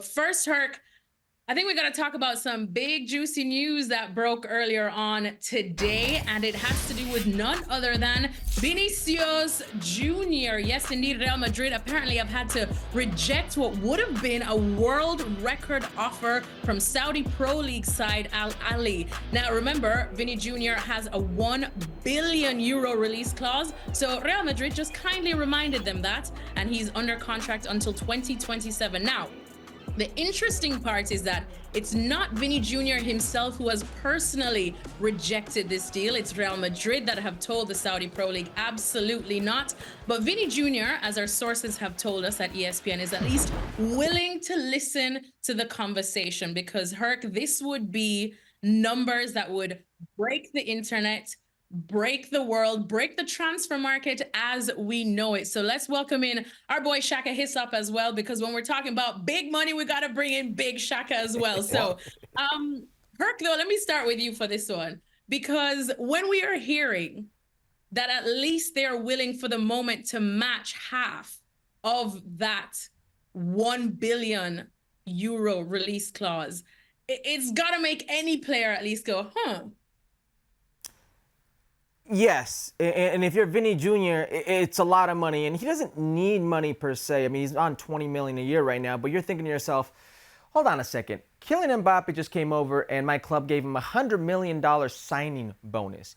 But first, Herc, I think we got to talk about some big juicy news that broke earlier on today, and it has to do with none other than Vinicius Jr. Yes, indeed, Real Madrid apparently have had to reject what would have been a world record offer from Saudi Pro League side Al Ahly. Now, remember, Vinny Jr. has a €1 billion release clause, so Real Madrid just kindly reminded them that, and he's under contract until 2027. Now, the interesting part is that it's not Vinny Jr. himself who has personally rejected this deal. It's Real Madrid that have told the Saudi Pro League absolutely not. But Vinny Jr., as our sources have told us at ESPN, is at least willing to listen to the conversation because, Herc, this would be numbers that would break the internet, break the world, break the transfer market as we know it. So let's welcome in our boy Shaka Hislop as well, because when we're talking about big money, we got to bring in big Shaka as well. So, Herc, though, let me start with you for this one, because when we are hearing that at least they're willing for the moment to match half of that €1 billion release clause, it's got to make any player at least go, huh? Yes, and if you're Vinny Jr., it's a lot of money, and he doesn't need money per se. I mean, he's on $20 million a year right now, but you're thinking to yourself, hold on a second. Kylian Mbappe just came over, and my club gave him a $100 million signing bonus.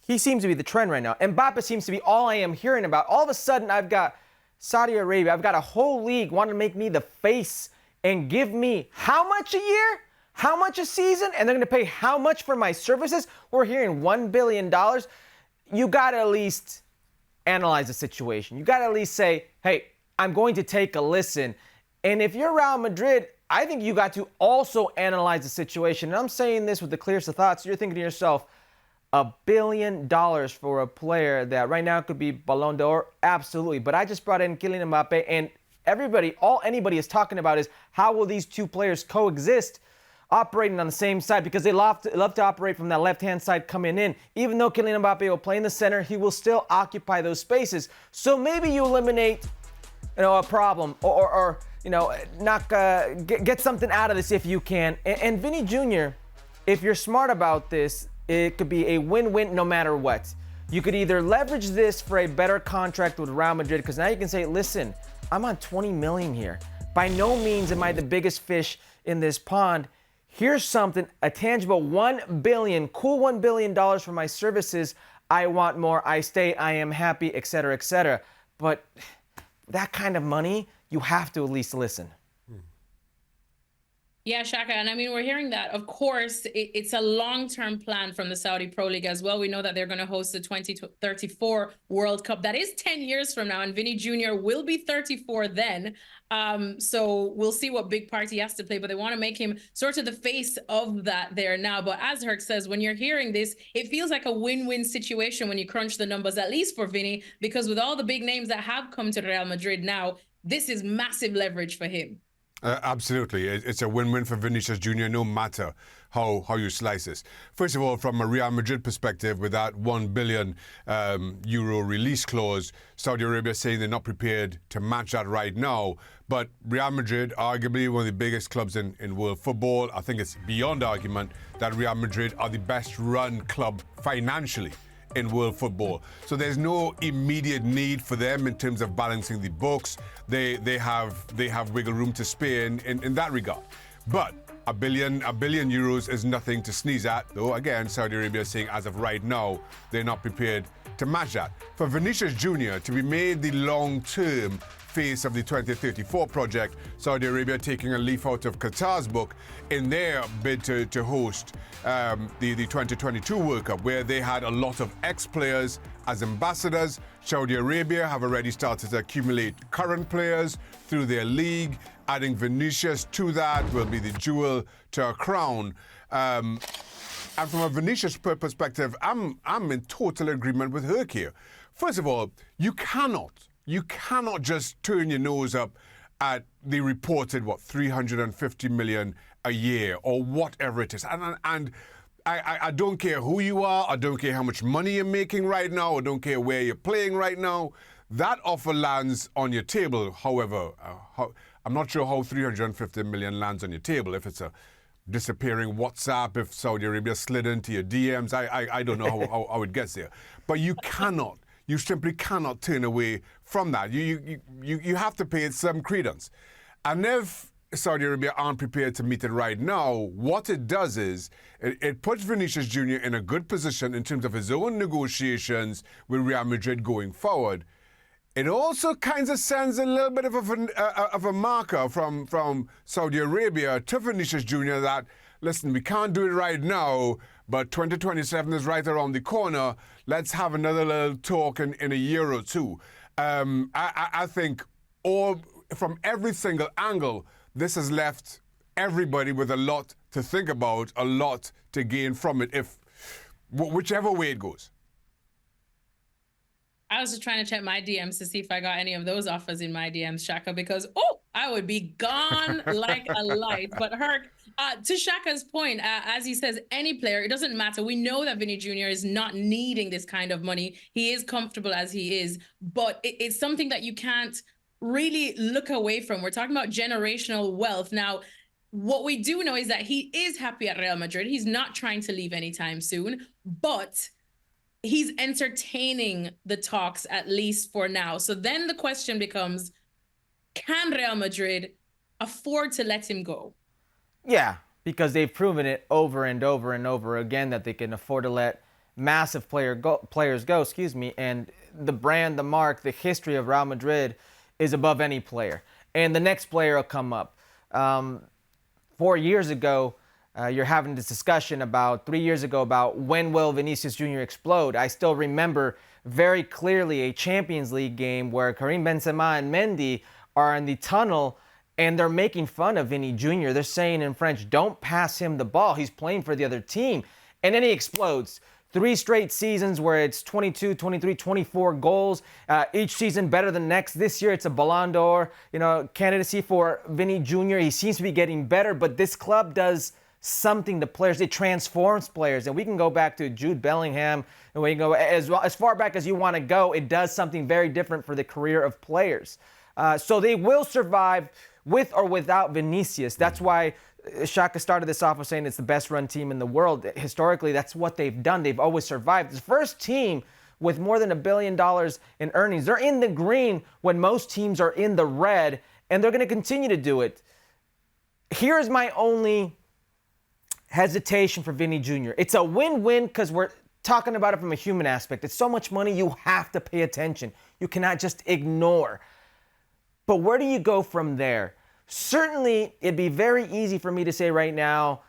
He seems to be the trend right now. Mbappe seems to be all I am hearing about. All of a sudden, I've got Saudi Arabia. I've got a whole league wanting to make me the face and give me how much a year? How much a season? And they're going to pay how much for my services? We're hearing $1 billion. You got to at least analyze the situation. You got to at least say, hey, I'm going to take a listen. And if you're Real Madrid, I think you got to also analyze the situation. And I'm saying this with the clearest of thoughts. You're thinking to yourself, $1 billion for a player that right now could be Ballon d'Or? Absolutely. But I just brought in Kylian Mbappe, and anybody is talking about is how will these two players coexist operating on the same side, because they love to operate from that left-hand side coming in. Even though Kylian Mbappe will play in the center, he will still occupy those spaces. So maybe you eliminate, a problem or get something out of this if you can. And Vinny Jr., if you're smart about this, it could be a win-win no matter what. You could either leverage this for a better contract with Real Madrid, because now you can say, listen, I'm on $20 million here. By no means am I the biggest fish in this pond. Here's something, a tangible $1 billion, cool $1 billion for my services. I want more, I stay, I am happy, etc., etc. But that kind of money, you have to at least listen. Yeah, Shaka, and I mean, we're hearing that. Of course, it's a long-term plan from the Saudi Pro League as well. We know that they're going to host the 2034 World Cup. That is 10 years from now, and Vinny Jr. will be 34 then. So we'll see what big part he has to play, but they want to make him sort of the face of that there now. But as Herc says, when you're hearing this, it feels like a win-win situation when you crunch the numbers, at least for Vinny, because with all the big names that have come to Real Madrid now, this is massive leverage for him. Absolutely. It's a win-win for Vinicius Jr. no matter how you slice this. First of all, from a Real Madrid perspective, with that €1 billion release clause, Saudi Arabia saying they're not prepared to match that right now. But Real Madrid, arguably one of the biggest clubs in world football, I think it's beyond argument that Real Madrid are the best run club financially in world football. So there's no immediate need for them in terms of balancing the books. They have wiggle room to spare in that regard. But $1 billion is nothing to sneeze at, though again, Saudi Arabia is saying as of right now, they're not prepared to match that. For Vinicius Jr. to be made the long-term face of the 2034 project, Saudi Arabia taking a leaf out of Qatar's book in their bid to host the 2022 World Cup, where they had a lot of ex-players as ambassadors. Saudi Arabia have already started to accumulate current players through their league. Adding Vinicius to that will be the jewel to a crown. And from a Vinicius perspective, I'm in total agreement with Herc here. First of all, you cannot just turn your nose up at the reported, 350 million a year or whatever it is. And I don't care who you are. I don't care how much money you're making right now. I don't care where you're playing right now. That offer lands on your table, however, I'm not sure how 350 million lands on your table, if it's a disappearing WhatsApp, if Saudi Arabia slid into your DMs. I don't know how it gets there. But you simply cannot turn away from that. You have to pay it some credence. And if Saudi Arabia aren't prepared to meet it right now, what it does is it puts Vinicius Jr. in a good position in terms of his own negotiations with Real Madrid going forward. It also kind of sends a little bit of a marker from Saudi Arabia to Vinicius Jr. that, listen, we can't do it right now, but 2027 is right around the corner. Let's have another little talk in a year or two. I think from every single angle, this has left everybody with a lot to think about, a lot to gain from it, whichever way it goes. I was just trying to check my DMs to see if I got any of those offers in my DMs, Shaka, because, I would be gone like a light. But Herc, to Shaka's point, as he says, any player, it doesn't matter. We know that Vinny Jr. is not needing this kind of money. He is comfortable as he is, but it's something that you can't really look away from. We're talking about generational wealth. Now, what we do know is that he is happy at Real Madrid. He's not trying to leave anytime soon, but he's entertaining the talks, at least for now. So then the question becomes, can Real Madrid afford to let him go? Yeah, because they've proven it over and over and over again that they can afford to let massive players go, and the brand, the mark, the history of Real Madrid is above any player. And the next player will come up. 4 years ago, you're having this discussion about 3 years ago about when will Vinicius Jr. explode. I still remember very clearly a Champions League game where Karim Benzema and Mendy are in the tunnel and they're making fun of Vinny Jr. They're saying in French, don't pass him the ball. He's playing for the other team. And then he explodes. 3 straight seasons where it's 22, 23, 24 goals. Each season better than next. This year it's a Ballon d'Or, candidacy for Vinny Jr. He seems to be getting better, but this club does something to players. It transforms players. And we can go back to Jude Bellingham, and we can go as far back as you want to go. It does something very different for the career of players. So they will survive with or without Vinicius. That's why Shaka started this off with saying it's the best run team in the world. Historically, that's what they've done. They've always survived. The first team with more than $1 billion in earnings. They're in the green when most teams are in the red, and they're going to continue to do it. Here's my only hesitation for Vinny Jr. It's a win-win because we're talking about it from a human aspect. It's so much money, you have to pay attention. You cannot just ignore. But where do you go from there? Certainly, it'd be very easy for me to say right now,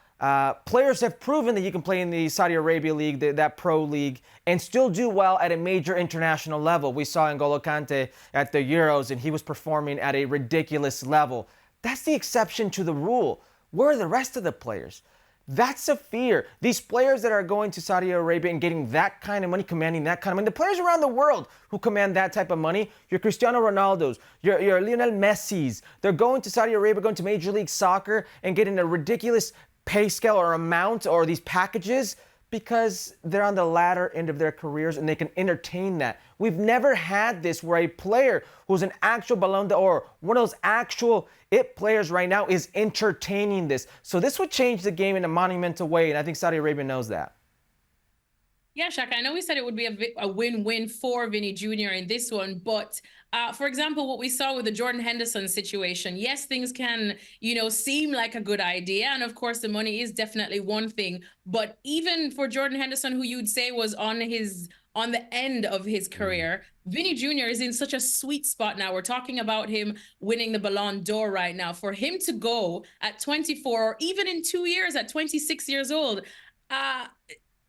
players have proven that you can play in the Saudi Arabia League, that pro league, and still do well at a major international level. We saw N'Golo Kante at the Euros, and he was performing at a ridiculous level. That's the exception to the rule. Where are the rest of the players? That's a fear. These players that are going to Saudi Arabia and getting that kind of money, commanding that kind of money, the players around the world who command that type of money, your Cristiano Ronaldos, your Lionel Messis, they're going to Saudi Arabia, going to Major League Soccer and getting a ridiculous pay scale or amount or these packages because they're on the latter end of their careers and they can entertain that. We've never had this where a player who's an actual Ballon d'Or, one of those actual it players right now is entertaining this. So this would change the game in a monumental way, and I think Saudi Arabia knows that. Yeah, Shaka, I know we said it would be a win-win for Vinny Jr. in this one, but for example, what we saw with the Jordan Henderson situation, yes, things can, seem like a good idea. And of course, the money is definitely one thing. But even for Jordan Henderson, who you'd say was on the end of his career, Vinny Jr. is in such a sweet spot now. We're talking about him winning the Ballon d'Or right now. For him to go at 24, or even in 2 years at 26 years old,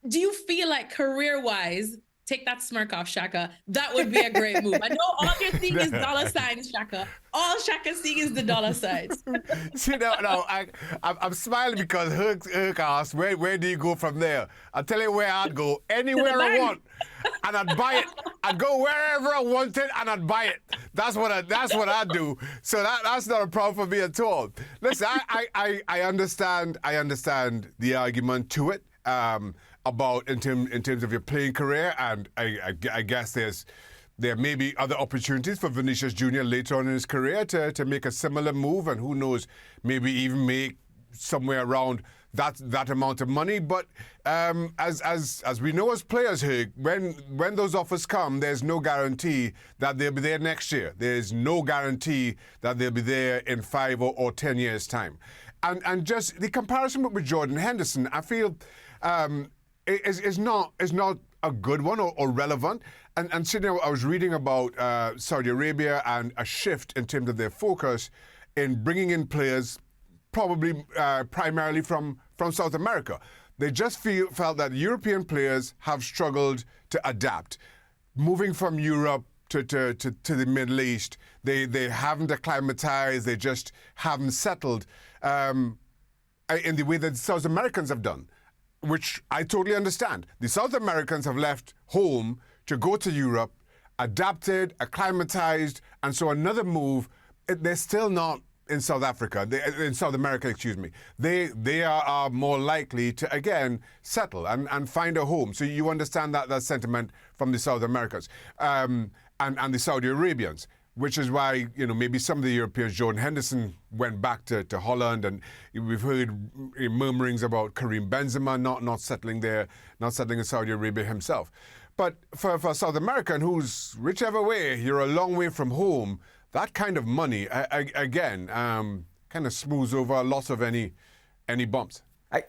do you feel like career-wise, take that smirk off, Shaka, that would be a great move? I know all you're seeing is dollar signs, Shaka. All Shaka's seeing is the dollar signs. See, I'm smiling because Herc asked, where do you go from there? I'll tell you where I'd go. Anywhere I want. And I'd buy it. I'd go wherever I wanted and I'd buy it. That's what I'd do. So that's not a problem for me at all. Listen, I understand the argument to it. About in terms of your playing career, and I guess there's there may be other opportunities for Vinicius Jr. later on in his career to make a similar move, and who knows, maybe even make somewhere around that amount of money. But as we know as players here, when those offers come, there's no guarantee that they'll be there next year. There's no guarantee that they'll be there in 5 or 10 years' time. And just the comparison with Jordan Henderson, I feel is not a good one or relevant. And sitting there, I was reading about Saudi Arabia and a shift in terms of their focus in bringing in players probably primarily from South America. They just felt that European players have struggled to adapt. Moving from Europe to the Middle East, they haven't acclimatized, they just haven't settled in the way that South Americans have done, which I totally understand. The South Americans have left home to go to Europe, adapted, acclimatized, and so another move, they're still not in South Africa, in South America, excuse me. They are more likely to, again, settle and find a home. So you understand that sentiment from the South Americans and the Saudi Arabians, which is why, maybe some of the Europeans, Jordan Henderson went back to Holland, and we've heard murmurings about Karim Benzema not settling there, not settling in Saudi Arabia himself. But for South American, who's whichever way, you're a long way from home, that kind of money, again, kind of smooths over a lot of any bumps.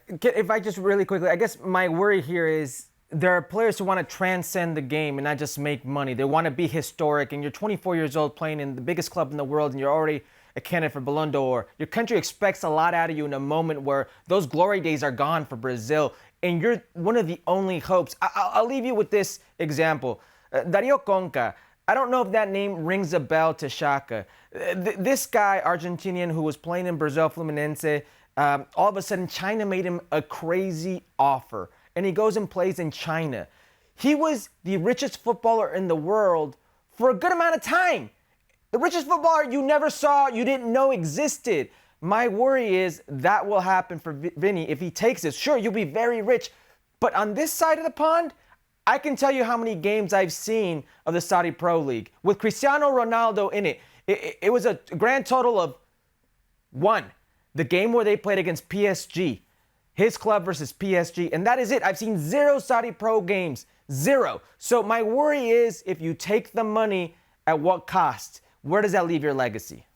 If I just really quickly, I guess my worry here is there are players who want to transcend the game and not just make money. They want to be historic, and you're 24 years old playing in the biggest club in the world, and you're already a candidate for Ballon d'Or. Your country expects a lot out of you in a moment where those glory days are gone for Brazil, and you're one of the only hopes. I'll leave you with this example. Dario Conca. I don't know if that name rings a bell to Shaka. This guy, Argentinian, who was playing in Brazil Fluminense, all of a sudden China made him a crazy offer, and he goes and plays in China. He was the richest footballer in the world for a good amount of time. The richest footballer you never saw, you didn't know existed. My worry is that will happen for Vinny if he takes this. Sure, you'll be very rich, but on this side of the pond, I can tell you how many games I've seen of the Saudi Pro League with Cristiano Ronaldo in it. It was a grand total of 1. The game where they played against PSG, his club versus PSG, and that is it. I've seen 0 Saudi Pro games, 0. So my worry is if you take the money, at what cost? Where does that leave your legacy?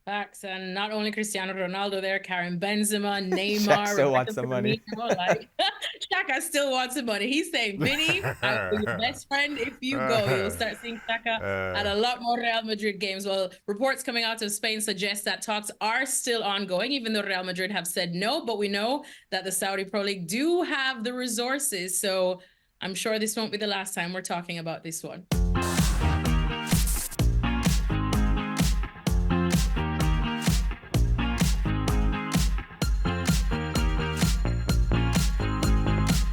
Facts, and not only Cristiano Ronaldo there, Karim Benzema, Neymar. Shaka still wants the money. Shaka still wants the money. He's saying, Vinny, I'll be your best friend if you go. You'll start seeing Shaka at a lot more Real Madrid games. Well, reports coming out of Spain suggest that talks are still ongoing, even though Real Madrid have said no. But we know that the Saudi Pro League do have the resources. So I'm sure this won't be the last time we're talking about this one.